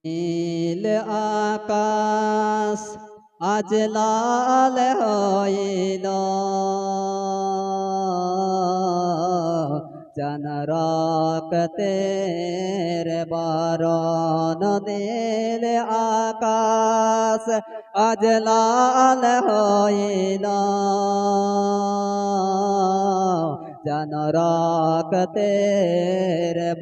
নীল আকাশ আজ লাল হইল, জন রক্তের বরণ। নীল আকাশ আজ লাল হইল, জন রক্তের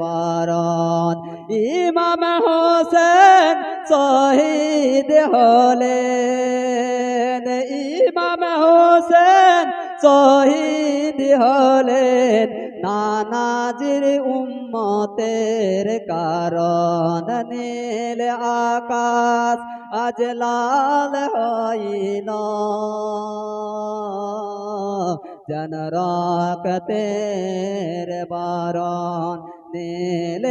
বরণ। ইমাম হোসেন শহীদ হলেন, ইমাম হোসেন শহীদ হলেন, নানাজির উম্মতের কারণ। নীল আকাশ আজ লাল হইল, জন রক্তের বরণ। নীল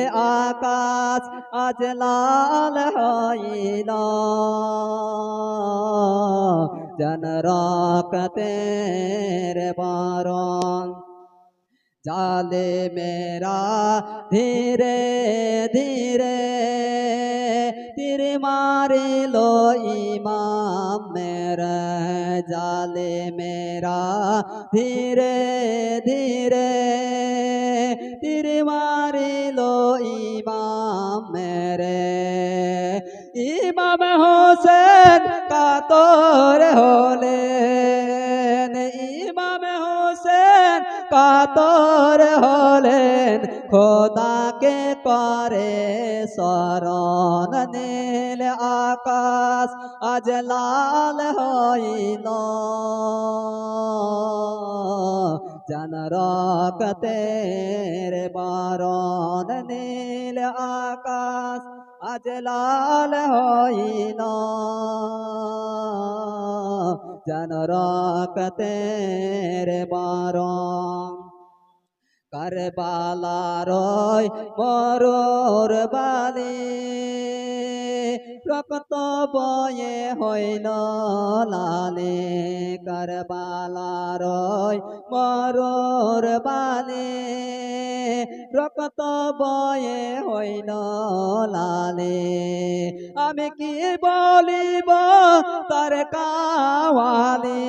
আকাশ আজ লাল হইল, জন রক্তের বরণ। জালেমেরা ধীরে ধীরে তীর মারিল ইমামের, জালেমেরা ধীরে ধীরে তীর মারিল ইমামের। ইমাম হোসেন কাতর হলেন, ইমাম হোসেন কাতর হলেন, খোদাকে করে শরণ। নীল আকাশ আজ লাল হইল, জন রক্তের বরণ। নীল আকাশ আজ লাল হইল, জন রক্তের বরণ। কারবালার মরুর বালি রক্ত বয়ে হইল লালে, কারবালার মরুর বালি রক্ত বয়ে হইল লালে। আমি কি বলিব তার কাওয়ালি,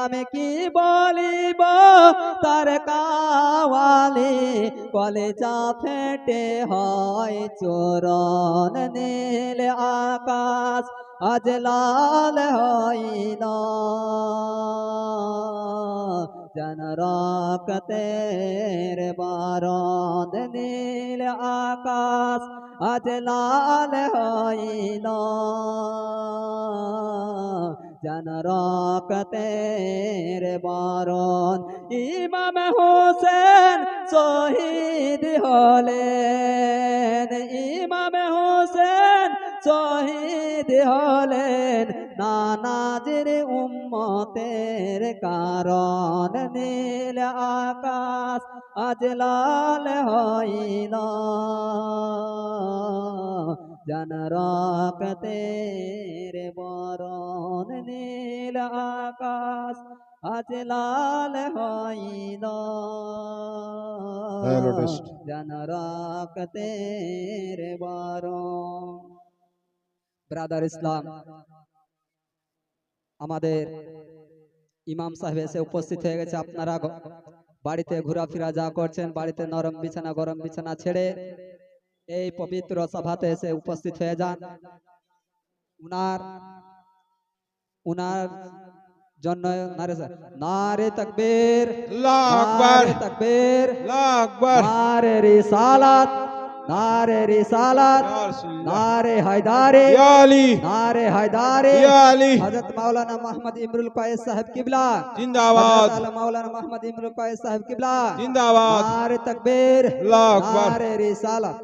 আমি কি বলিব তার কাওয়ালি, কলেজা ফেটে হয় চূরণ। নীল আকাশ আজ লাল হইল, জন রক্তের বরণ। নীল আকাশ আজ লাল হইল, জন রক্তের বরণ। ইমাম হোসেন শহীদ হলেন, ইমাম হোসেন শহীদ হলেন, নানাজির উম্মতের কারণ। নীল আকাশ আজ লাল হইল, জন রক্তের বরণ। নীল আকাশ আজ লাল হইল, জন রক্তের বরণ। ব্রাদার ইসলাম, আমাদের ইমাম সাহেব এসে উপস্থিত হয়ে গেছে। আপনারা বাড়িতে ঘোরাফেরা যা করছেন, বাড়িতে নরম বিছানা গরম বিছানা ছেড়ে এই পবিত্র সভাতে এসে উপস্থিত হয়ে যান। উনার জন্য নারে তাকবীর, আল্লাহু আকবার, তাকবীর, আল্লাহু আকবার, নারে রিসালাত, নারে রিসালাত, নারে হায়দারি, ইয়া আলী, নারে হায়দারি, ইয়া আলী। হযরত মাওলানা মোহাম্মদ ইমরুল কায়েস সাহেব কিবলা জিন্দাবাদ, হযরত মাওলানা মোহাম্মদ ইমরুল কায়েস সাহেব কিবলা জিন্দাবাদ, নারে তাকবীর, আল্লাহু আকবার, নারে রিসালাত।